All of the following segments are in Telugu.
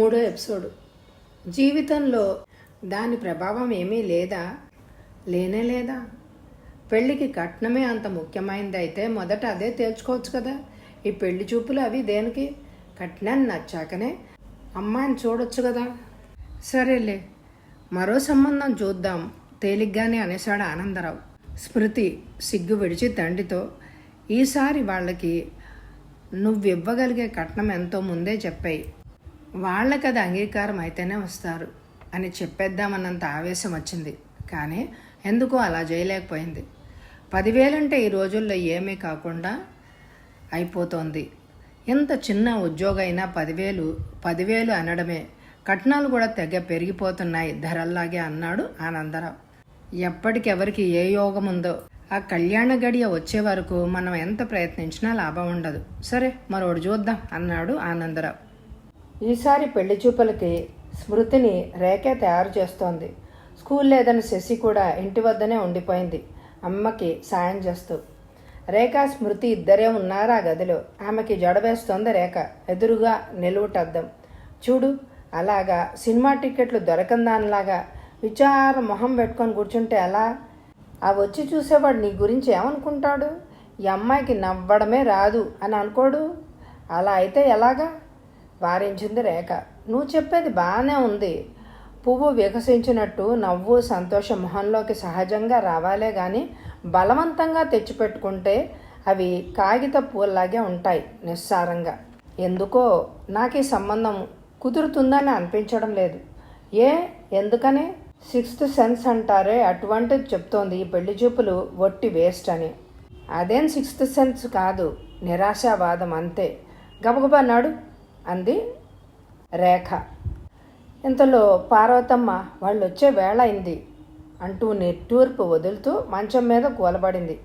మూడో ఎపిసోడ్. జీవితంలో దాని ప్రభావం ఏమీ లేదా? లేనే లేదా? పెళ్ళికి కట్నమే అంత ముఖ్యమైనది అయితే మొదట అదే తేల్చుకోవచ్చు కదా. ఈ పెళ్లి చూపులు అవి దేనికి? కట్నాన్ని నచ్చాకనే అమ్మాయిని చూడొచ్చు కదా. సరేలే, మరో సంబంధం చూద్దాం తేలిగ్గానే అనేశాడు ఆనందరావు. స్మృతి సిగ్గు విడిచి తండ్రితో, ఈసారి వాళ్ళకి నువ్వివ్వగలిగే కట్నం ఎంతో ముందే చెప్పాయి, వాళ్ళకి అది అంగీకారం అయితేనే వస్తారు అని చెప్పేద్దామన్నంత ఆవేశం వచ్చింది. కానీ ఎందుకో అలా చేయలేకపోయింది. 10,000 అంటే ఈ రోజుల్లో ఏమీ కాకుండా అయిపోతోంది. ఎంత చిన్న ఉద్యోగైనా 10,000 అనడమే. కట్నాలు కూడా తెగ పెరిగిపోతున్నాయి ధరల్లాగే అన్నాడు ఆనందరావు. ఎప్పటికెవరికి ఏ యోగం ఉందో. ఆ కళ్యాణ గడియ వచ్చే వరకు మనం ఎంత ప్రయత్నించినా లాభం ఉండదు. సరే, మరోడు చూద్దాం అన్నాడు ఆనందరావు. ఈసారి పెళ్లి చూపులకి స్మృతిని రేఖే తయారు చేస్తోంది. స్కూల్ లేదని శశి కూడా ఇంటి వద్దనే ఉండిపోయింది అమ్మకి సాయం చేస్తూ. రేఖ స్మృతి ఇద్దరే ఉన్నారా గదిలో. ఆమెకి జడవేస్తోంది రేఖ. ఎదురుగా నిలువుటద్దం. చూడు, అలాగా సినిమా టికెట్లు దొరకని దానిలాగా విచార మొహం పెట్టుకొని కూర్చుంటే ఎలా? ఆ వచ్చి చూసేవాడు నీ గురించి ఏమనుకుంటాడు? ఈ అమ్మాయికి నవ్వడమే రాదు అని అనుకోడు? అలా అయితే ఎలాగా? వారించింది రేఖ. నువ్వు చెప్పేది బాగానే ఉంది. పువ్వు వికసించినట్టు నవ్వు సంతోష మొహంలోకి సహజంగా రావాలే కానీ బలవంతంగా తెచ్చిపెట్టుకుంటే అవి కాగిత పూల్లాగే ఉంటాయి నిస్సారంగా. ఎందుకో నాకు ఈ సంబంధం కుదురుతుందని అనిపించడం లేదు. ఎందుకని? 6th సెన్స్ అంటారే, అటువంటిది చెప్తోంది ఈ పెళ్లి చూపులు ఒట్టి వేస్ట్ అని. అదేం 6th సెన్స్ కాదు, నిరాశావాదం అంతే. గబగబా నాడు అంది రేఖ. ఇంతలో పార్వతమ్మ వాళ్ళు వచ్చే వేళ అయింది అంటూ నిట్టూర్పు వదులుతూ మంచం మీద కూలబడింది.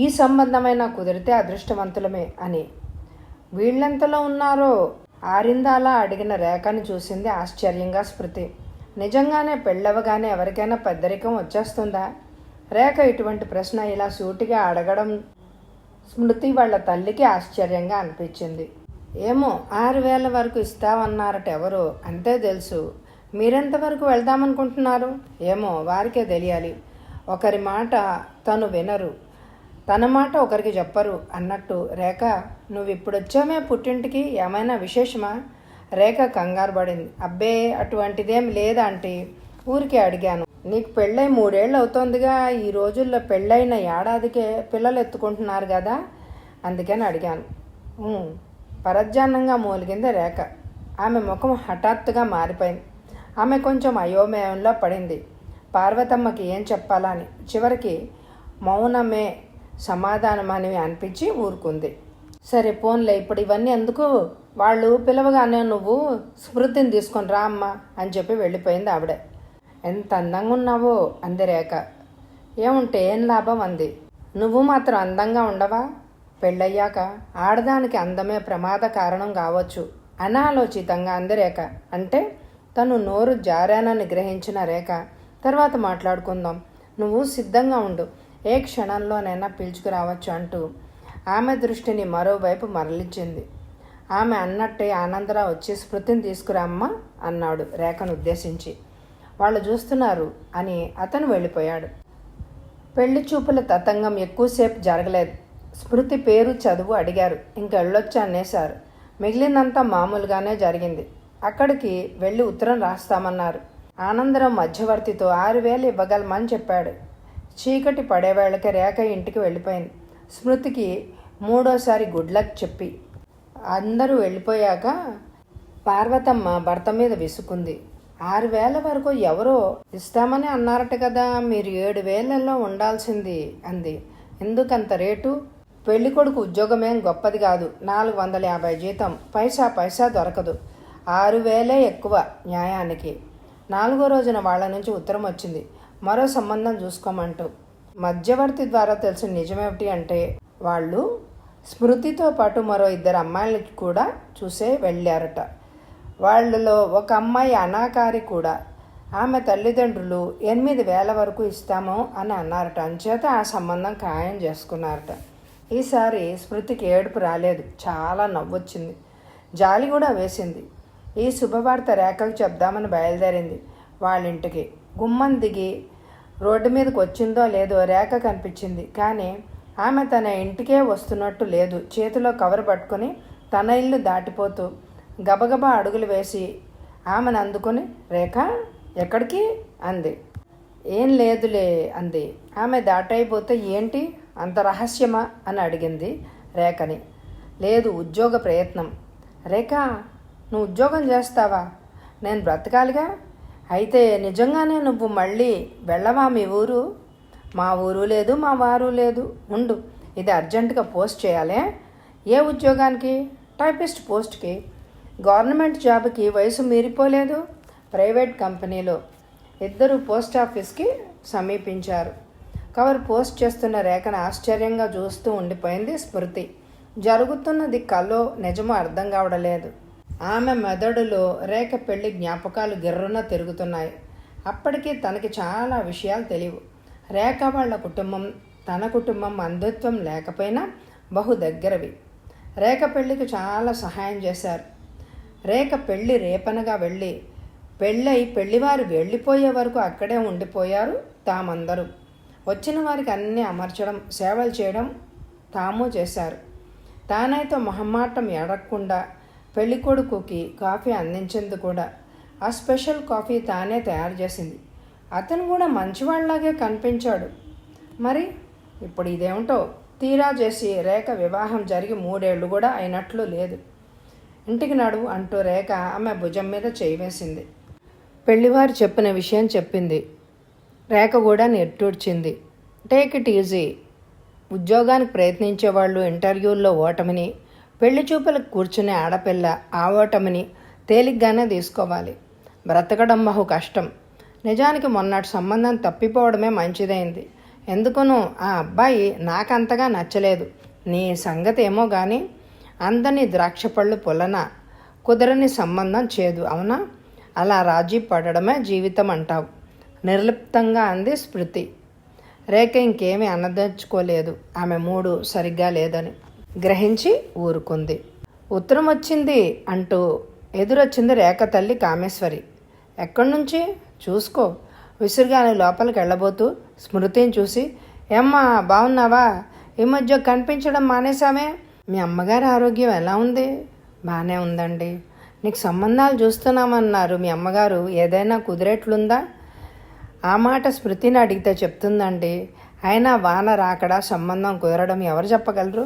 ఈ సంబంధమైనా కుదిరితే అదృష్టవంతులమే అని. వీళ్ళెంతలో ఉన్నారో ఆరిందాలా అడిగిన రేఖని చూసింది ఆశ్చర్యంగా స్మృతి. నిజంగానే పెళ్ళవగానే ఎవరికైనా పెద్దరికం వచ్చేస్తుందా? రేఖ ఇటువంటి ప్రశ్న ఇలా సూటిగా అడగడం స్మృతి వాళ్ళ తల్లికి ఆశ్చర్యంగా అనిపించింది. ఏమో 6,000 వరకు ఇస్తామన్నారట ఎవరో, అంతే తెలుసు. మీరెంతవరకు వెళ్దామనుకుంటున్నారు? ఏమో వారికే తెలియాలి. ఒకరి మాట తను వినరు, తన మాట ఒకరికి చెప్పరు అన్నట్టు. రేఖ, నువ్వు ఇప్పుడు వచ్చామే పుట్టింటికి, ఏమైనా విశేషమా? రేఖ కంగారు పడింది. అబ్బే, అటువంటిదేం లేదా ఆంటీ, ఊరికే అడిగాను. నీకు పెళ్ళై 3 ఏళ్ళు అవుతోందిగా. ఈ రోజుల్లో పెళ్ళైన ఏడాదికే పిల్లలు ఎత్తుకుంటున్నారు కదా, అందుకని అడిగాను. పరధ్యానంగా మూలిగింది రేఖ. ఆమె ముఖం హఠాత్తుగా మారిపోయింది. ఆమె కొంచెం అయోమయంలో పడింది. పార్వతమ్మకి ఏం చెప్పాలని. చివరికి మౌనమే సమాధానమని అనిపించి ఊరుకుంది. సరే పోన్లే, ఇప్పుడు ఇవన్నీ ఎందుకు? వాళ్ళు పిలవగానే నువ్వు స్మృతిని తీసుకొని రా అమ్మ అని చెప్పి వెళ్ళిపోయింది ఆవిడ. ఎంత అందంగా ఉన్నావో అంది రేఖ. ఏముంటే ఏం లాభం అంది. నువ్వు మాత్రం అందంగా ఉండవా? పెళ్ళయ్యాక ఆడదానికి అందమే ప్రమాద కారణం కావచ్చు అనాలోచితంగా అంది రేఖ. అంటే? తను నోరు జారానని గ్రహించిన రేఖ, తర్వాత మాట్లాడుకుందాం, నువ్వు సిద్ధంగా ఉండు, ఏ క్షణంలోనైనా పిలుచుకురావచ్చు అంటూ ఆమె దృష్టిని మరోవైపు మరలించింది. ఆమె అన్నట్టే ఆనందరావు వచ్చి స్మృతిని తీసుకురామ్మా అన్నాడు రేఖను ఉద్దేశించి. వాళ్ళు చూస్తున్నారు అని అతను వెళ్ళిపోయాడు. పెళ్లి చూపుల తతంగం ఎక్కువసేపు జరగలేదు. స్మృతి పేరు చదువు అడిగారు, ఇంక వెళ్ళొచ్చు అనేశారు. మిగిలినంతా మామూలుగానే జరిగింది. అక్కడికి వెళ్ళి ఉత్తరం రాస్తామన్నారు. ఆనందరావు మధ్యవర్తితో 6,000 ఇవ్వగలమని చెప్పాడు. చీకటి పడేవేళకి రేఖ ఇంటికి వెళ్ళిపోయింది. స్మృతికి 3వ గుడ్ లక్ చెప్పి అందరూ వెళ్ళిపోయాక పార్వతమ్మ భర్త మీద విసుకుంది. 6,000 వరకు ఎవరో ఇస్తామని అన్నారట కదా, మీరు 7,000లో ఉండాల్సింది అంది. ఎందుకంత రేటు? పెళ్లి కొడుకు ఉద్యోగమేం గొప్పది కాదు, 450 జీతం, పైసా దొరకదు. 6,000 ఎక్కువ న్యాయానికి. 4వ రోజున వాళ్ళ నుంచి ఉత్తరం వచ్చింది, మరో సంబంధం చూసుకోమంటూ. మధ్యవర్తి ద్వారా తెలిసిన నిజమేమిటి అంటే వాళ్ళు స్మృతితో పాటు మరో 2 అమ్మాయిలకి కూడా చూసే వెళ్ళారట. వాళ్ళలో ఒక అమ్మాయి అనాకారి కూడా. ఆమె తల్లిదండ్రులు 8,000 వరకు ఇస్తాము అని అన్నారట. అంచేత ఆ సంబంధం ఖాయం చేసుకున్నారట. ఈసారి స్మృతికి ఏడుపు రాలేదు, చాలా నవ్వొచ్చింది, జాలి కూడా వేసింది. ఈ శుభవార్త రేఖకు చెప్దామని బయలుదేరింది వాళ్ళింటికి. గుమ్మం దిగి రోడ్డు మీదకి వచ్చిందో లేదో రేఖ కనిపించింది. కానీ ఆమె తన ఇంటికే వస్తున్నట్టు లేదు. చేతిలో కవర్ పట్టుకొని తన ఇల్లు దాటిపోతూ గబగబా అడుగులు వేసి ఆమెను అందుకొని, రేఖ ఎక్కడికి అంది. ఏం లేదులే అంది. ఆమె దాటైపోతే ఏంటి అంత రహస్యమా అని అడిగింది రేఖని. లేదు, ఉద్యోగ ప్రయత్నం. రేఖ, నువ్వు ఉద్యోగం చేస్తావా? నేను బ్రతకాలిగా. అయితే నిజంగానే నువ్వు మళ్ళీ వెళ్ళవా మీ ఊరు? మా ఊరు లేదు, మా వారు లేదు. ఉండు, ఇది అర్జెంటుగా పోస్ట్ చేయాలి. ఏ ఉద్యోగానికి? టైపిస్ట్ పోస్ట్కి. గవర్నమెంట్ జాబ్కి వయసు మీరిపోలేదు. ప్రైవేట్ కంపెనీలో. ఇద్దరు పోస్ట్ ఆఫీస్కి సమీపించారు. కవర్ పోస్ట్ చేస్తున్న రేఖను ఆశ్చర్యంగా చూస్తూ ఉండిపోయింది స్మృతి. జరుగుతున్నది కలో నిజమో అర్థం కావడలేదు. ఆమె మెదడులో రేఖ పెళ్లి జ్ఞాపకాలు గిర్రున తిరుగుతున్నాయి. అప్పటికీ తనకి చాలా విషయాలు తెలియవు. రేఖ వాళ్ళ కుటుంబం తన కుటుంబం బంధుత్వం లేకపోయినా బహు దగ్గరవి. రేఖ పెళ్లికి చాలా సహాయం చేశారు. రేఖ పెళ్లి రేపనగా వెళ్ళి పెళ్ళై పెళ్లివారు వెళ్ళిపోయే వరకు అక్కడే ఉండిపోయారు తామందరూ. వచ్చిన వారికి అన్నీ అమర్చడం, సేవలు చేయడం తాము చేశారు. తానైతే మొహమాటం ఎడకుండా పెళ్ళికొడుకుకి కాఫీ అందించింది కూడా. ఆ స్పెషల్ కాఫీ తానే తయారు చేసింది. అతను కూడా మంచివాళ్లాగే కనిపించాడు. మరి ఇప్పుడు ఇదేమిటో తీరా చేసి రేఖ వివాహం జరిగి 3 ఏళ్ళు కూడా అయినట్లు లేదు. ఇంటికి నడువు అంటూ రేఖ ఆమె భుజం మీద చేయి వేసింది. పెళ్లివారు చెప్పిన విషయం చెప్పింది. రేఖ కూడా నిట్టూర్చింది. Take it easy. ఉద్యోగానికి ప్రయత్నించేవాళ్ళు ఇంటర్వ్యూల్లో ఓటమిని, పెళ్లి చూపులకు కూర్చునే ఆడపిల్ల ఆ ఓటమిని తేలిగ్గానే తీసుకోవాలి. బ్రతకడం బహు కష్టం. నిజానికి మొన్నటి సంబంధం తప్పిపోవడమే మంచిదైంది. ఎందుకునో ఆ అబ్బాయి నాకంతగా నచ్చలేదు. నీ సంగతి ఏమో కానీ అందని ద్రాక్షపళ్ళు పుల్లన, కుదరని సంబంధం చేదు, అవునా? అలా రాజీ పడడమే జీవితం అంటావు, నిర్లిప్తంగా అంది స్మృతి. రేఖ ఇంకేమీ అనదలుచుకోలేదు. ఆమె మూడు సరిగ్గా లేదని గ్రహించి ఊరుకుంది. ఉత్తరం వచ్చింది అంటూ ఎదురొచ్చింది రేఖ తల్లి కామేశ్వరి. ఎక్కడి నుంచి? చూసుకో. విసురుగానే లోపలికి వెళ్ళబోతూ స్మృతిని చూసి, ఏమ్మా బాగున్నావా? ఈ మధ్య కనిపించడం మానేశామే. మీ అమ్మగారి ఆరోగ్యం ఎలా ఉంది? బాగానే ఉందండి. నీకు సంబంధాలు చూస్తున్నామన్నారు మీ అమ్మగారు, ఏదైనా కుదిరేట్లుందా? ఆ మాట స్మృతిని అడిగితే చెప్తుందండి. అయినా వాన రాకడా సంబంధం కుదరడం ఎవరు చెప్పగలరు?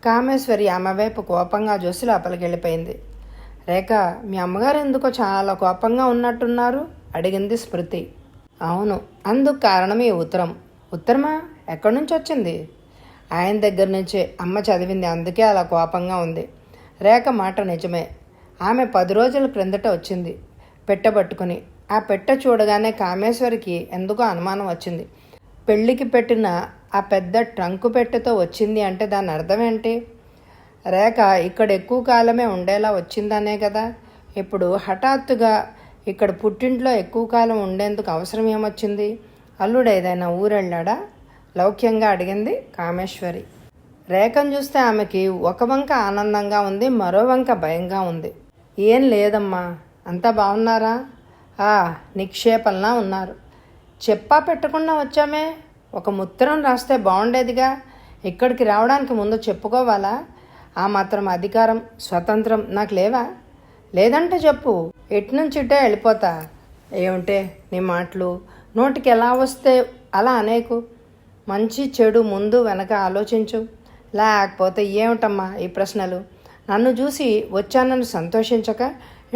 కామేశ్వరి ఆమె వైపు కోపంగా చూసి లోపలికి వెళ్ళిపోయింది. రేఖ, మీ అమ్మగారు ఎందుకో చాలా కోపంగా ఉన్నట్టున్నారు అడిగింది స్మృతి. అవును, అందుకు కారణం ఈ ఉత్తరం. ఉత్తరమా? ఎక్కడి నుంచి వచ్చింది? ఆయన దగ్గర నుంచే అమ్మ చదివింది, అందుకే అలా కోపంగా ఉంది. రేఖ మాట నిజమే. ఆమె 10 రోజుల క్రిందట వచ్చింది పెట్టబట్టుకుని. ఆ పెట్టె చూడగానే కామేశ్వరికి ఎందుకో అనుమానం వచ్చింది. పెళ్లికి పెట్టిన ఆ పెద్ద ట్రంకు పెట్టెతో వచ్చింది అంటే దాని అర్థం ఏంటి? రేఖ ఇక్కడ ఎక్కువ కాలమే ఉండేలా వచ్చిందనే కదా. ఇప్పుడు హఠాత్తుగా ఇక్కడ పుట్టింట్లో ఎక్కువ కాలం ఉండేందుకు అవసరం ఏమొచ్చింది? అల్లుడు ఏదైనా ఊరెళ్ళాడా? లౌక్యంగా అడిగింది కామేశ్వరి. రేఖను చూస్తే ఆమెకి ఒక వంక ఆనందంగా ఉంది, మరో వంక భయంగా ఉంది. ఏం లేదమ్మా, అంతా బాగున్నారా? నిక్షేపంలా ఉన్నారు. చెప్పా పెట్టకుండా వచ్చామే. ఒక ఉత్తరం రాస్తే బాగుండేదిగా. ఇక్కడికి రావడానికి ముందు చెప్పుకోవాలా? ఆ మాత్రం అధికారం, స్వతంత్రం నాకు లేవా? లేదంటే చెప్పు, ఎట్నుంచి ఇటే వెళ్ళిపోతా. ఏమిటే నీ మాటలు? నోటికి ఎలా వస్తే అలా అనేకు. మంచి చెడు ముందు వెనక ఆలోచించు. లేకపోతే ఏమిటమ్మా ఈ ప్రశ్నలు? నన్ను చూసి వచ్చానని సంతోషించక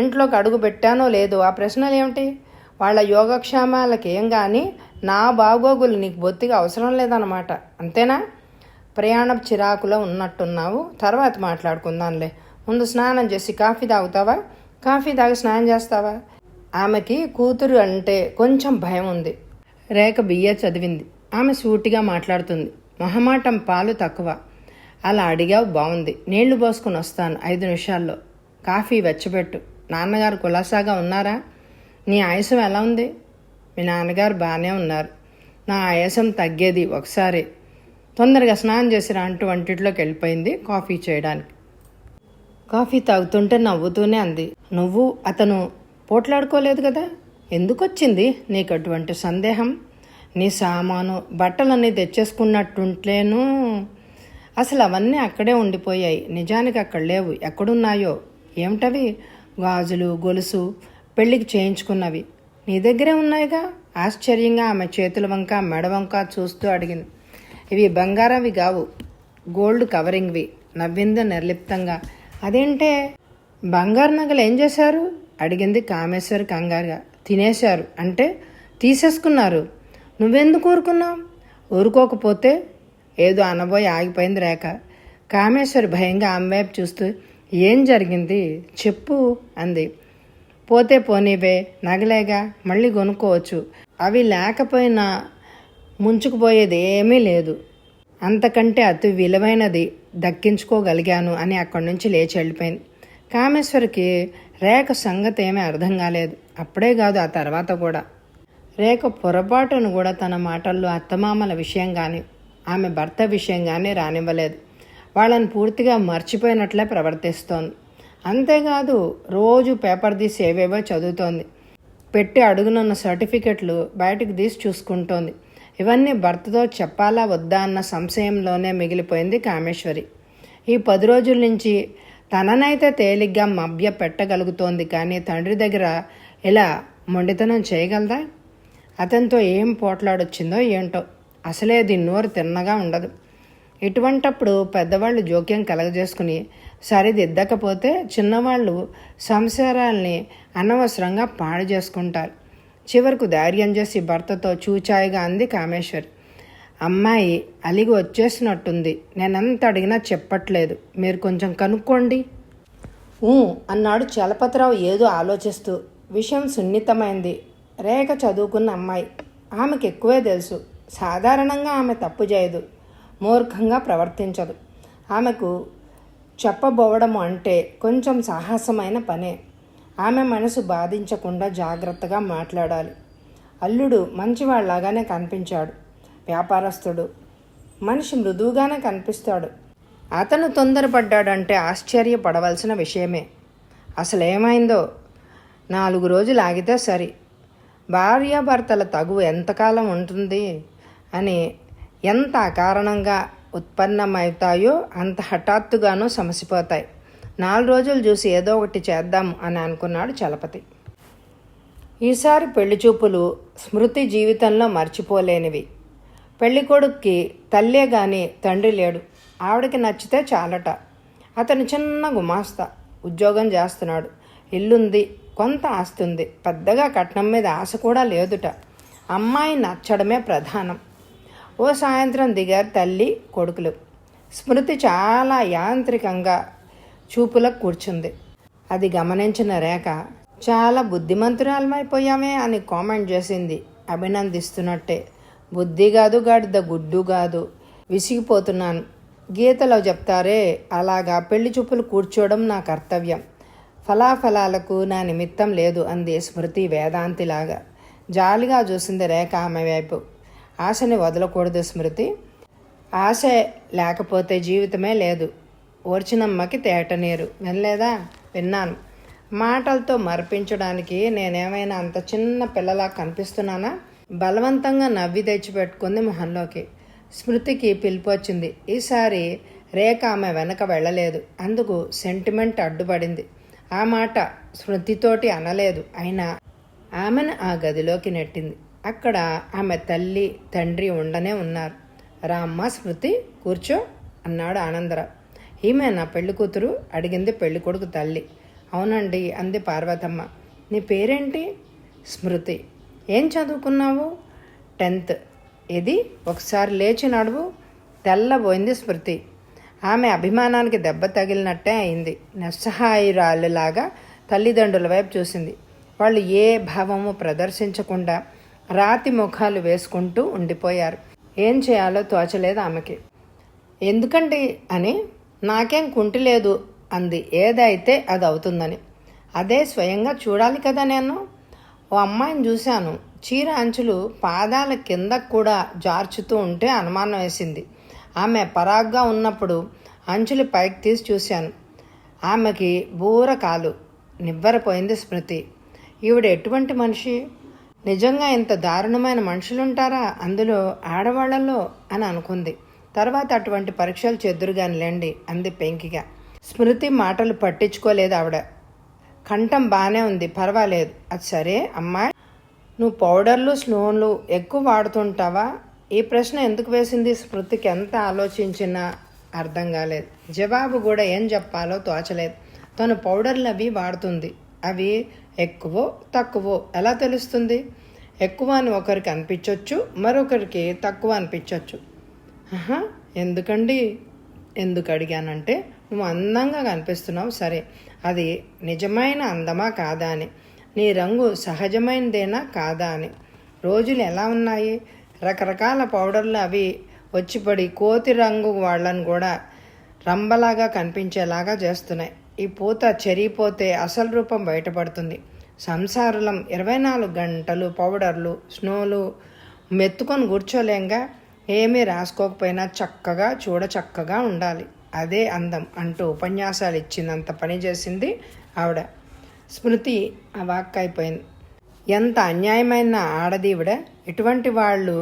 ఇంట్లోకి అడుగు పెట్టానో లేదో ఆ ప్రశ్నలు ఏమిటి? వాళ్ళ యోగక్షేమాలకి ఏం కానీ నా బాగోగులు నీకు బొత్తిగా అవసరం లేదన్నమాట, అంతేనా? ప్రయాణం చిరాకులో ఉన్నట్టున్నావు, తర్వాత మాట్లాడుకుందాంలే. ముందు స్నానం చేసి కాఫీ తాగుతావా? కాఫీ తాగి స్నానం చేస్తావా? ఆమెకి కూతురు అంటే కొంచెం భయం ఉంది. రేఖ బిఏ చదివింది. ఆమె సూటిగా మాట్లాడుతుంది. మొహమాటం పాలు తక్కువ. అలా అడిగావు, బాగుంది. నీళ్లు పోసుకుని వస్తాను 5 నిమిషాల్లో. కాఫీ వెచ్చబెట్టు. నాన్నగారు కులాసాగా ఉన్నారా? నీ ఆయాసం ఎలా ఉంది? మీ నాన్నగారు బాగానే ఉన్నారు. నా ఆయాసం తగ్గేది ఒకసారి. తొందరగా స్నానం చేసిరా అంటూ వంటింట్లోకి వెళ్ళిపోయింది కాఫీ చేయడానికి. కాఫీ తాగుతుంటే నవ్వుతూనే అంది. నువ్వు అతను పోట్లాడుకోలేదు కదా, ఎందుకొచ్చింది నీకు అటువంటి సందేహం? నీ సామాను బట్టలన్నీ తెచ్చేసుకున్నట్టుంటేను. అసలు అవన్నీ అక్కడే ఉండిపోయాయి, నిజానికి అక్కడ లేవు. ఎక్కడున్నాయో? ఏమిటవి? గాజులు, గొలుసు, పెళ్ళికి చేయించుకున్నవి నీ దగ్గరే ఉన్నాయిగా. ఆశ్చర్యంగా ఆమె చేతుల వంక మెడ వంక చూస్తూ అడిగింది. ఇవి బంగారవి కావు, గోల్డ్ కవరింగ్వి, నవ్వింది నిర్లిప్తంగా. అదేంటే? బంగారు నగలు ఏం చేశారు అడిగింది కామేశ్వరి కంగారుగా. తినేశారు. అంటే తీసేసుకున్నారు. నువ్వెందుకు ఊరుకున్నావు? ఊరుకోకపోతే ఏదో అనబోయి ఆగిపోయింది రేఖ. కామేశ్వరి భయంగా ఆమె వైపు చూస్తూ ఏం జరిగింది చెప్పు అంది. పోతే పోనీవే, నగలేగా, మళ్ళీ కొనుక్కోవచ్చు. అవి లేకపోయినా ముంచుకుపోయేది ఏమీ లేదు. అంతకంటే అతి విలువైనది దక్కించుకోగలిగాను అని అక్కడి నుంచి లేచి వెళ్ళిపోయింది. కామేశ్వరికి రేఖ సంగతి ఏమీ అర్థం కాలేదు. అప్పుడే కాదు, ఆ తర్వాత కూడా. రేఖ పొరపాటును కూడా తన మాటల్లో అత్తమామల విషయం కానీ ఆమె భర్త విషయం కానీ రానివ్వలేదు. వాళ్ళని పూర్తిగా మర్చిపోయినట్లే ప్రవర్తిస్తోంది. అంతేకాదు, రోజు పేపర్ తీసి ఏవేవో చదువుతోంది. పెట్టి అడుగునున్న సర్టిఫికెట్లు బయటకు తీసి చూసుకుంటోంది. ఇవన్నీ భర్తతో చెప్పాలా వద్దా అన్న సంశయంలోనే మిగిలిపోయింది కామేశ్వరి. ఈ 10 రోజుల నుంచి తననైతే తేలిగ్గా మభ్య పెట్టగలుగుతోంది, కానీ తండ్రి దగ్గర ఇలా మొండితనం చేయగలదా? అతనితో ఏం పోట్లాడొచ్చిందో ఏంటో. అసలే దీని నోరు తిన్నగా ఉండదు. ఇటువంటప్పుడు పెద్దవాళ్ళు జోక్యం కలగజేసుకుని సరిదిద్దకపోతే చిన్నవాళ్ళు సంసారాల్ని అనవసరంగా పాడు చేసుకుంటారు. చివరకు ధైర్యం చేసి భర్తతో చూచాయిగా అంది కామేశ్వరి. అమ్మాయి అలిగి వచ్చేసినట్టుంది, నేనెంత అడిగినా చెప్పట్లేదు, మీరు కొంచెం కనుక్కోండి అన్నాడు చలపతిరావు ఏదో ఆలోచిస్తూ. విషయం సున్నితమైంది. రేఖ చదువుకున్న అమ్మాయి, ఆమెకు ఎక్కువే తెలుసు. సాధారణంగా ఆమె తప్పు చేయదు, మూర్ఖంగా ప్రవర్తించదు. ఆమెకు చెప్పబోవడం అంటే కొంచెం సాహసమైన పనే. ఆమె మనసు బాధించకుండా జాగ్రత్తగా మాట్లాడాలి. అల్లుడు మంచివాళ్లాగానే కనిపించాడు. వ్యాపారస్తుడు, మనిషి మృదువుగానే కనిపిస్తాడు. అతను తొందరపడ్డాడంటే ఆశ్చర్యపడవలసిన విషయమే. అసలేమైందో 4 రోజులు ఆగితే సరి. భార్యాభర్తల తగువ ఎంతకాలం ఉంటుంది అని ఎంత అకారణంగా ఉత్పన్నమవుతాయో అంత హఠాత్తుగానూ సమసిపోతాయి. 4 రోజులు చూసి ఏదో ఒకటి చేద్దాం అని అనుకున్నాడు చలపతి. ఈసారి పెళ్లి చూపులు స్మృతి జీవితంలో మర్చిపోలేనివి. పెళ్ళికొడుక్కి తల్లే గాని తండ్రి లేడు. ఆవిడకి నచ్చితే చాలట. అతను చిన్న గుమాస్తా, ఉద్యోగం చేస్తున్నాడు, ఇల్లుంది, కొంత ఆస్తుంది. పెద్దగా కట్నం మీద ఆశ కూడా లేదుట. అమ్మాయి నచ్చడమే ప్రధానం. ఓ సాయంత్రం దిగారు తల్లి కొడుకులు. స్మృతి చాలా యాంత్రికంగా చూపులకు కూర్చుంది. అది గమనించిన రేఖ, చాలా బుద్ధిమంతురాలమైపోయామే అని కామెంట్ చేసింది అభినందిస్తున్నట్టే. బుద్ధి కాదు, గాడిద గుడ్డు కాదు, విసిగిపోతున్నాను. గీతలో చెప్తారే, అలాగా పెళ్లి చూపులు కూర్చోవడం నా కర్తవ్యం. ఫలాఫలాలకు నా నిమిత్తం లేదు అంది స్మృతి వేదాంతిలాగా. జాలిగా చూసింది రేఖ ఆమె వైపు. ఆశని వదలకూడదు స్మృతి. ఆశ లేకపోతే జీవితమే లేదు. ఓర్చినమ్మకి తేటనీరు వినలేదా? విన్నాను. మాటలతో మరిపించడానికి నేనేమైనా అంత చిన్న పిల్లలా కనిపిస్తున్నానా? బలవంతంగా నవ్వి తెచ్చిపెట్టుకుంది మొహంలోకి. స్మృతికి పిలుపు వచ్చింది. ఈసారి రేఖ ఆమె వెనక వెళ్ళలేదు. అందుకు సెంటిమెంట్ అడ్డుపడింది. ఆ మాట స్మృతితోటి అనలేదు. అయినా ఆమెను ఆ గదిలోకి నెట్టింది. అక్కడ ఆమె తల్లి తండ్రి ఉండనే ఉన్నారు. రామ్మ స్మృతి, కూర్చో అన్నాడు ఆనందరావు. ఈమె నా పెళ్లి కూతురు అడిగింది పెళ్లి కొడుకు తల్లి. అవునండి అంది పార్వతమ్మ. నీ పేరేంటి? స్మృతి. ఏం చదువుకున్నావు? 10th. ఇది ఒకసారి లేచి నడువు. తెల్లబోయింది స్మృతి. ఆమె అభిమానానికి దెబ్బ తగిలినట్టే అయింది. నిస్సహాయురాలిలాగా తల్లిదండ్రుల వైపు చూసింది. వాళ్ళు ఏ భావము ప్రదర్శించకుండా రాతి ముఖాలు వేసుకుంటూ ఉండిపోయారు. ఏం చేయాలో తోచలేదు ఆమెకి. ఎందుకండి అని. నాకేం కుంటి లేదు అంది. ఏదైతే అది అవుతుందని. అదే స్వయంగా చూడాలి కదా నేను. ఓ అమ్మాయిని చూశాను, చీర అంచులు పాదాల కింద కూడా జార్చుతూ ఉంటే అనుమానం వేసింది. ఆమె పరాగ్గా ఉన్నప్పుడు అంచులు పైకి తీసి చూశాను. ఆమెకి బూర కాలు నివ్వరపోయింది స్మృతి. ఈవిడ ఎటువంటి మనిషి? నిజంగా ఇంత దారుణమైన మనుషులుంటారా అందులో ఆడవాళ్లలో అని అనుకుంది. తర్వాత అటువంటి పరీక్షలు చెద్దురుగానిలేండి అంది పెంకిగా. స్మృతి మాటలు పట్టించుకోలేదు ఆవిడ. కంఠం బాగానే ఉంది, పర్వాలేదు. అది సరే అమ్మాయి, నువ్వు పౌడర్లు స్నోలు ఎక్కువ వాడుతుంటావా? ఈ ప్రశ్న ఎందుకు వేసింది స్మృతికి ఎంత ఆలోచించినా అర్థం కాలేదు. జవాబు కూడా ఏం చెప్పాలో తోచలేదు. తను పౌడర్లు అవి వాడుతుంది. అవి ఎక్కువో తక్కువో ఎలా తెలుస్తుంది? ఎక్కువ అని ఒకరికి అనిపించవచ్చు, మరొకరికి తక్కువ అనిపించవచ్చు. ఎందుకండి? ఎందుకు అడిగానంటే నువ్వు అందంగా కనిపిస్తున్నావు, సరే అది నిజమైన అందమా కాదా అని, నీ రంగు సహజమైనదేనా కాదా అని. రోజులు ఎలా ఉన్నాయి? రకరకాల పౌడర్లు అవి వచ్చిపడి కోతి రంగు వాళ్ళని కూడా రంబలాగా కనిపించేలాగా చేస్తున్నాయి. ఈ పూత చెరిగిపోతే అసలు రూపం బయటపడుతుంది. సంసారులం 24 గంటలు పౌడర్లు స్నోలు మెత్తుకొని కూర్చోలేంగా. ఏమీ రాసుకోకపోయినా చక్కగా చక్కగా ఉండాలి, అదే అందం అంటూ ఉపన్యాసాలు ఇచ్చినంత పని చేసింది ఆవిడ. స్మృతి అవాక్కైపోయింది. ఎంత అన్యాయమైన ఆడదీవిడ! ఇటువంటి వాళ్ళు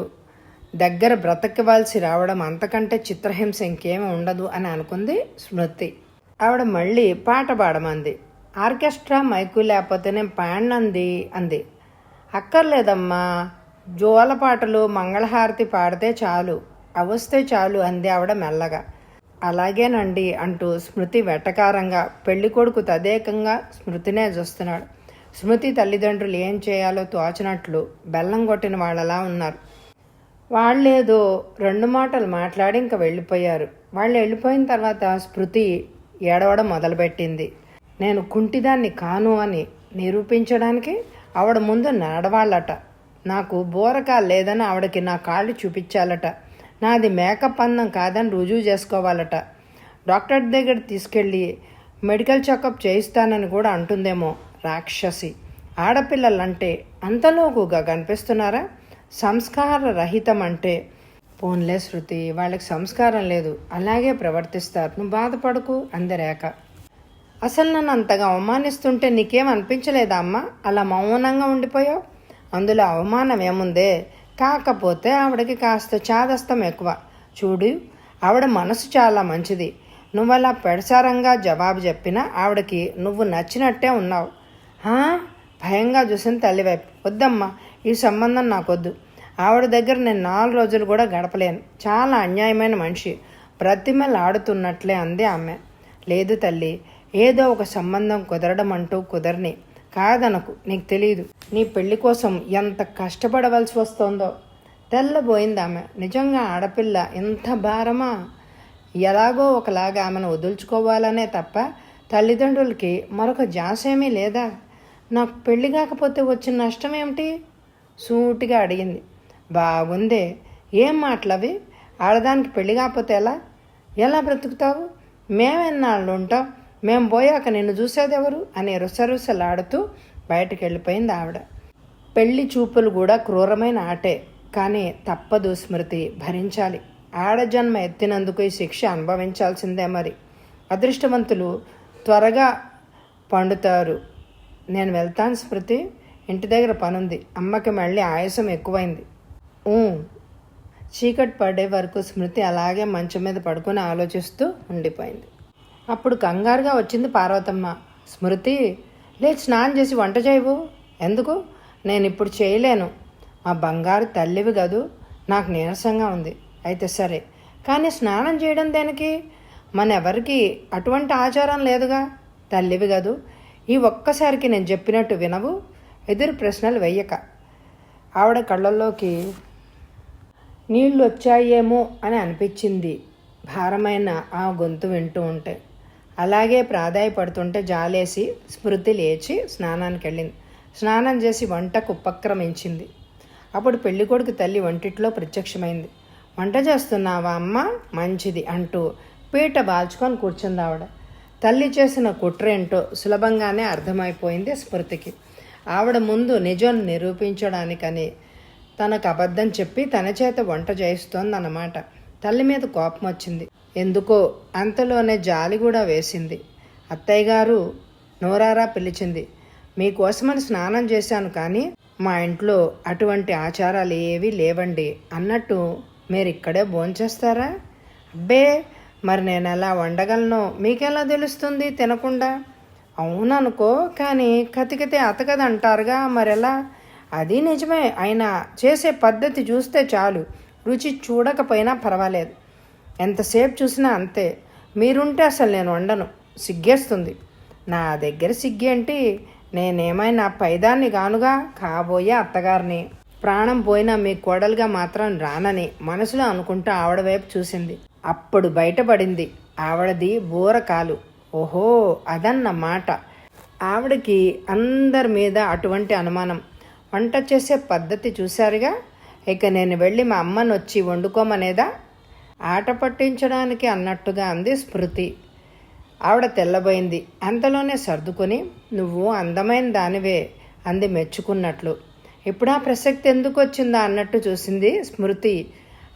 దగ్గర బ్రతకవలసి రావడం అంతకంటే చిత్రహింస ఇంకేమీ ఉండదు అని అనుకుంది స్మృతి. ఆవిడ మళ్ళీ పాట పాడమంది. ఆర్కెస్ట్రా మైకు లేకపోతే నేను పాడినంది అంది. అక్కర్లేదమ్మా, జోలపాటలు మంగళహారతి పాడితే చాలు, అవస్తే చాలు అంది ఆవిడ మెల్లగా. అలాగేనండి అంటూ స్మృతి వెటకారంగా, పెళ్లికొడుకు తదేకంగా స్మృతినే చూస్తున్నాడు. స్మృతి తల్లిదండ్రులు ఏం చేయాలో తోచినట్లు బెల్లం కొట్టిన వాళ్ళలా ఉన్నారు. వాళ్ళేదో 2 మాటలు మాట్లాడి ఇంకా వెళ్ళిపోయారు. వాళ్ళు వెళ్ళిపోయిన తర్వాత స్మృతి ఏడవడం మొదలుపెట్టింది. నేను కుంటిదాన్ని కాను అని నిరూపించడానికి ఆవిడ ముందు నడవాళ్ళట. నాకు బోరకా లేదని ఆవిడకి నా కాళ్ళు చూపించాలట. నాది మేకప్ అందం కాదని రుజువు చేసుకోవాలట. డాక్టర్ దగ్గర తీసుకెళ్ళి మెడికల్ చెకప్ చేయిస్తానని కూడా అంటుందేమో రాక్షసి. ఆడపిల్లలంటే అంతలోకుగా కనిపిస్తున్నారా? సంస్కార రహితం అంటే. పోన్లే శృతి, వాళ్ళకి సంస్కారం లేదు, అలాగే ప్రవర్తిస్తారు, నువ్వు బాధపడకు అంది రేఖ. అసలు నన్ను అంతగా అవమానిస్తుంటే నీకేం అనిపించలేదా అమ్మ? అలా మౌనంగా ఉండిపోయావు. అందులో అవమానం ఏముందే? కాకపోతే ఆవిడకి కాస్త చాదస్తం ఎక్కువ. చూడు, ఆవిడ మనసు చాలా మంచిది. నువ్వలా పెడసారంగా జవాబు చెప్పినా ఆవిడకి నువ్వు నచ్చినట్టే ఉన్నావు. భయంగా చూసిన తల్లివైపు. వద్దమ్మా, ఈ సంబంధం నాకొద్దు. ఆవిడ దగ్గర నేను 4 రోజులు కూడా గడపలేను. చాలా అన్యాయమైన మనిషి, బ్రతిమలాడుతున్నట్లే అంది ఆమె. లేదు తల్లి, ఏదో ఒక సంబంధం కుదరడం అంటూ కుదరని. కాదనకు, నీకు తెలియదు నీ పెళ్లి కోసం ఎంత కష్టపడవలసి వస్తోందో. తెల్లబోయింది ఆమె. నిజంగా ఆడపిల్ల ఇంత భారమా? ఎలాగో ఒకలాగా ఆమెను వదులుచుకోవాలనే తప్ప తల్లిదండ్రులకి మరొక జాసేమీ లేదా? నాకు పెళ్లి కాకపోతే వచ్చిన నష్టం ఏమిటి? సూటిగా అడిగింది. బాగుందే, ఏం మాటలవి? ఆడదానికి పెళ్లి కాకపోతే ఎలా బ్రతుకుతావు? మేమెన్నాళ్ళు ఉంటాం? మేము పోయాక నిన్ను చూసేదెవరు అని రుసరుసలాడుతూ బయటకు వెళ్ళిపోయింది ఆవిడ. పెళ్లి చూపులు కూడా క్రూరమైన ఆటే, కానీ తప్పదు స్మృతి, భరించాలి. ఆడజన్మ ఎత్తినందుకు ఈ శిక్ష అనుభవించాల్సిందే. మరి అదృష్టవంతులు త్వరగా పండుతారు. నేను వెళ్తాను స్మృతి, ఇంటి దగ్గర పనుంది. అమ్మకి మళ్ళీ ఆయాసం ఎక్కువైంది. చీకటి పడే వరకు స్మృతి అలాగే మంచం మీద పడుకుని ఆలోచిస్తూ ఉండిపోయింది. అప్పుడు కంగారుగా వచ్చింది పార్వతమ్మ. స్మృతి, లేచి స్నానం చేసి వంట చేయవు. ఎందుకు? నేను ఇప్పుడు చేయలేను. మా బంగారు తల్లివి గదు, నాకు నీరసంగా ఉంది. అయితే సరే, కానీ స్నానం చేయడం దేనికి? మనెవరికి అటువంటి ఆచారం లేదుగా. తల్లివి గదు, ఈ ఒక్కసారికి నేను చెప్పినట్టు వినవు. ఎదురు ప్రశ్నలు వెయ్యక. ఆవిడ కళ్ళల్లోకి నీళ్లు వచ్చాయేమో అని అనిపించింది భారమైన ఆ గొంతు వింటూ ఉంటే. అలాగే ప్రాధాయపడుతుంటే జాలేసి స్మృతి లేచి స్నానానికి వెళ్ళింది. స్నానం చేసి వంటకు ఉపక్రమించింది. అప్పుడు పెళ్ళికొడుకు తల్లి వంటిట్లో ప్రత్యక్షమైంది. వంట చేస్తున్నావా అమ్మ? మంచిది అంటూ పీట బాల్చుకొని కూర్చుంది ఆవిడ. తల్లి చేసిన కుట్రేంటో సులభంగానే అర్థమైపోయింది స్మృతికి. ఆవిడ ముందు నిజం నిరూపించడానికని తనకు అబద్ధం చెప్పి తన చేత వంట చేయిస్తోందన్నమాట. తల్లి మీద కోపం వచ్చింది. ఎందుకో అంతలోనే జాలి కూడా వేసింది. అత్తయ్య గారు నోరారా పిలిచింది. మీకోసమని స్నానం చేశాను, కానీ మా ఇంట్లో అటువంటి ఆచారాలు ఏవీ లేవండి అన్నట్టు మీరు ఇక్కడే భోంచేస్తారా? అబ్బే, మరి నేను ఎలా వండగలను మీకెలా తెలుస్తుంది తినకుండా? అవుననుకో, కానీ కతికితే అతకదంటారుగా, మరెలా? అది నిజమే, అయినా చేసే పద్ధతి చూస్తే చాలు, రుచి చూడకపోయినా పర్వాలేదు. ఎంతసేపు చూసినా అంతే. మీరుంటే అసలు నేను వండను, సిగ్గేస్తుంది. నా దగ్గర సిగ్గేంటి? నేనేమైనా పైదాన్ని గానుగా, కాబోయే అత్తగారిని. ప్రాణం పోయినా మీ కోడలుగా మాత్రం రానని మనసులో అనుకుంటూ ఆవిడ వైపు చూసింది. అప్పుడు బయటపడింది ఆవిడది బూరకాలు. ఓహో, అదన్నమాట. ఆవిడకి అందరి మీద అటువంటి అనుమానం. వంట చేసే పద్ధతి చూశారుగా, ఇక నేను వెళ్ళి మా అమ్మని వచ్చి వండుకోమనేదా? ఆట పట్టించడానికి అన్నట్టుగా అంది స్మృతి. ఆవిడ తెల్లబోయింది. అంతలోనే సర్దుకొని, నువ్వు అందమైన దానివే అంది మెచ్చుకున్నట్లు. ఇప్పుడు ఆ ప్రసక్తి ఎందుకు వచ్చిందా అన్నట్టు చూసింది స్మృతి,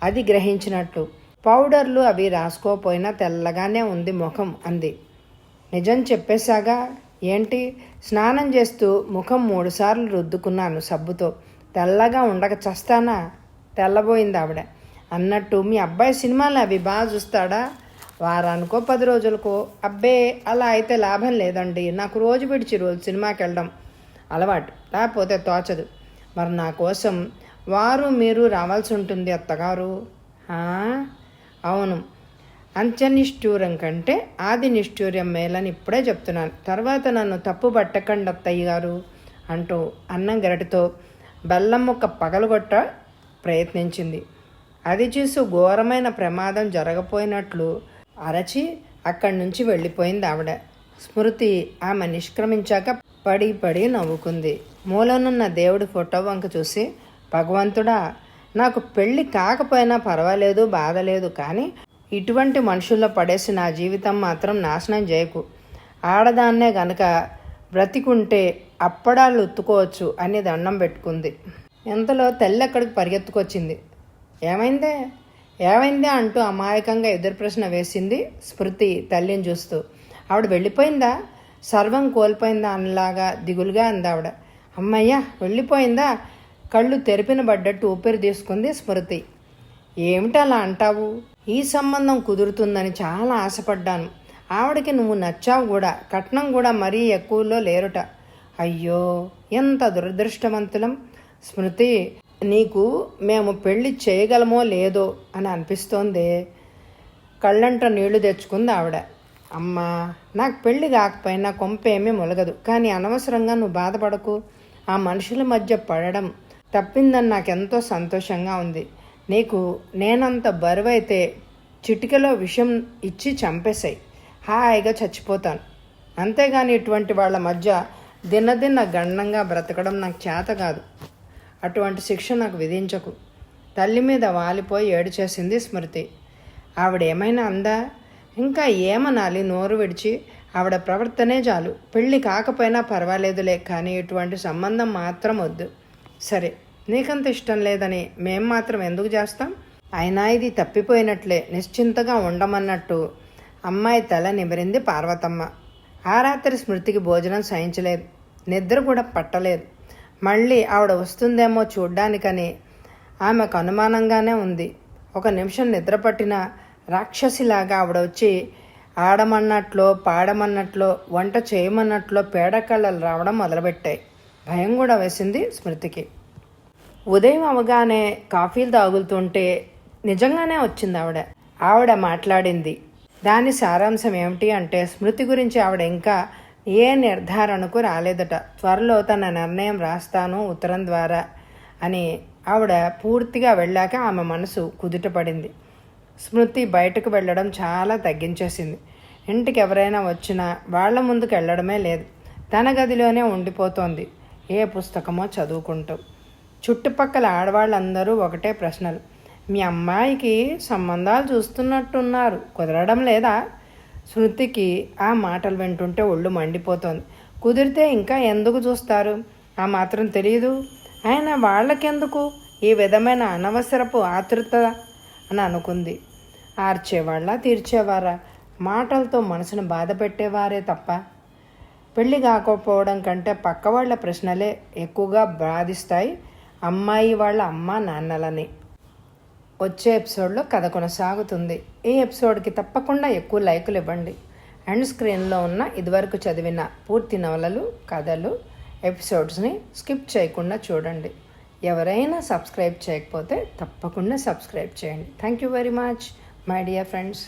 అది గ్రహించినట్లు. పౌడర్లు అవి రాసుకోపోయినా తెల్లగానే ఉంది ముఖం అంది. నిజం చెప్పేశాగా. ఏంటి? స్నానం చేస్తూ ముఖం 3 సార్లు రుద్దుకున్నాను సబ్బుతో. తెల్లగా ఉండక చస్తానా? తెల్లబోయింది ఆవిడ. అన్నట్టు మీ అబ్బాయి సినిమాలు అవి బాగా చూస్తాడా? వారానికో 10 రోజులకో. అబ్బే, అలా అయితే లాభం లేదండి. నాకు రోజు విడిచి రోజు సినిమాకి వెళ్ళడం అలవాటు, లేకపోతే తోచదు. మరి నా కోసం వారు మీరు రావాల్సి ఉంటుంది అత్తగారు. అవును, అంత్యనిష్ఠూరం కంటే ఆది నిష్ఠూర్యం మేలని ఇప్పుడే చెప్తున్నాను. తర్వాత నన్ను తప్పు పట్టకండి అత్తయ్య గారు అంటూ అన్నం గరిటతో బెల్లం ముక్క పగలగొట్ట ప్రయత్నించింది. అది చూసి ఘోరమైన ప్రమాదం జరగపోయినట్లు అరచి అక్కడి నుంచి వెళ్ళిపోయింది ఆవిడ. స్మృతి ఆమె నిష్క్రమించాక పడి పడి నవ్వుకుంది. మూలనున్న దేవుడి ఫోటో వంక చూసి, భగవంతుడా, నాకు పెళ్ళి కాకపోయినా పర్వాలేదు, బాధలేదు, కానీ ఇటువంటి మనుషుల్లో పడేసి నా జీవితం మాత్రం నాశనం చేయకు. ఆడదాన్నే గనక బ్రతికుంటే అప్పడాలు ఉత్తుకోవచ్చు అని దండం పెట్టుకుంది. ఎంతలో తల్లి అక్కడికి పరిగెత్తుకొచ్చింది. ఏమైందే ఏమైందే అంటూ అమాయకంగా ఎదురు ప్రశ్న వేసింది స్మృతి తల్లిని చూస్తూ. ఆవిడ వెళ్ళిపోయిందా? సర్వం కోల్పోయిందా అన్నలాగా దిగులుగా అంది ఆవిడ. అమ్మయ్యా, వెళ్ళిపోయిందా? కళ్ళు తెరిపిన పడ్డట్టు ఊపిరి తీసుకుంది స్మృతి. ఏమిటలా అంటావు? ఈ సంబంధం కుదురుతుందని చాలా ఆశపడ్డాను. ఆవిడకి నువ్వు నచ్చావు కూడా, కట్నం కూడా మరీ ఎక్కువలో లేరుట. అయ్యో, ఎంత దురదృష్టవంతులం. స్మృతి, నీకు మేము పెళ్లి చేయగలమో లేదో అని అనిపిస్తోంది. కళ్ళంట నీళ్లు తెచ్చుకుంది ఆవిడ. అమ్మా, నాకు పెళ్లి కాకపోయినా కొంపేమీ మొలగదు, కానీ అనవసరంగా నువ్వు బాధపడకు. ఆ మనుషుల మధ్య పడడం తప్పిందని నాకెంతో సంతోషంగా ఉంది. నీకు నేనంత బరువైతే చిటికలో విషం ఇచ్చి చంపేశాయి, హాయిగా చచ్చిపోతాను. అంతేగాని ఇటువంటి వాళ్ళ మధ్య దినదిన గండంగా బ్రతకడం నాకు చేత కాదు. అటువంటి శిక్ష నాకు విధించకు. తల్లి మీద వాలిపోయి ఏడుచేసింది స్మృతి. ఆవిడేమైనా అందా? ఇంకా ఏమనాలి? నోరు విడిచి ఆవిడ ప్రవర్తనే చాలు. పెళ్ళి కాకపోయినా పర్వాలేదులే, కానీ ఇటువంటి సంబంధం మాత్రం వద్దు. సరే, నీకంత ఇష్టం లేదని మేం మాత్రం ఎందుకు చేస్తాం? అయినా ఇది తప్పిపోయినట్లే, నిశ్చింతగా ఉండమన్నట్టు అమ్మాయి తల నిమిరింది పార్వతమ్మ. ఆ రాత్రి స్మృతికి భోజనం సహించలేదు, నిద్ర కూడా పట్టలేదు. మళ్ళీ ఆవిడ వస్తుందేమో చూడ్డానికని ఆమెకు అనుమానంగానే ఉంది. 1 నిమిషం నిద్ర పట్టిన రాక్షసిలాగా ఆవిడ వచ్చి ఆడమన్నట్లో, పాడమన్నట్లో, వంట చేయమన్నట్లో పేడకళ్ళలు రావడం మొదలుపెట్టాయి. భయం కూడా వేసింది స్మృతికి. ఉదయం అవగానే కాఫీలు తాగుతుంటే నిజంగానే వచ్చింది ఆవిడ. ఆవిడ మాట్లాడింది. దాని సారాంశం ఏమిటి అంటే, స్మృతి గురించి ఆవిడ ఇంకా ఏ నిర్ధారణకు రాలేదట. త్వరలో తన నిర్ణయం రాస్తాను ఉత్తరం ద్వారా అని ఆవిడ పూర్తిగా వెళ్ళాక ఆమె మనసు కుదుటపడింది. స్మృతి బయటకు వెళ్ళడం చాలా తగ్గించేసింది. ఇంటికి ఎవరైనా వచ్చినా వాళ్ల ముందుకు వెళ్ళడమే లేదు. తన గదిలోనే ఉండిపోతోంది, ఏ పుస్తకమో చదువుకుంటూ. చుట్టుపక్కల ఆడవాళ్ళందరూ ఒకటే ప్రశ్నలు. మీ అమ్మాయికి సంబంధాలు చూస్తున్నట్టున్నారు, కుదరడం లేదా? స్మృతికి ఆ మాటలు వింటుంటే ఒళ్ళు మండిపోతోంది. కుదిరితే ఇంకా ఎందుకు చూస్తారు? ఆ మాత్రం తెలియదు. అయినా వాళ్ళకెందుకు ఈ విధమైన అనవసరపు ఆతృత అని అనుకుంది. ఆర్చేవాళ్ళ, తీర్చేవారా? మాటలతో మనసును బాధ పెట్టేవారే తప్ప పెళ్ళి కాకపోవడం కంటే పక్క వాళ్ళ ప్రశ్నలే ఎక్కువగా బాధిస్తాయి అమ్మాయి వాళ్ళ అమ్మ నాన్నలని. వచ్చే ఎపిసోడ్లో కథ కొనసాగుతుంది. ఈ ఎపిసోడ్కి తప్పకుండా ఎక్కువ లైకులు ఇవ్వండి. అండ్ స్క్రీన్లో ఉన్న ఇదివరకు చదివిన పూర్తి నవలలు, కథలు, ఎపిసోడ్స్ని స్కిప్ చేయకుండా చూడండి. ఎవరైనా సబ్స్క్రైబ్ చేయకపోతే తప్పకుండా సబ్స్క్రైబ్ చేయండి. Thank you very much my dear friends.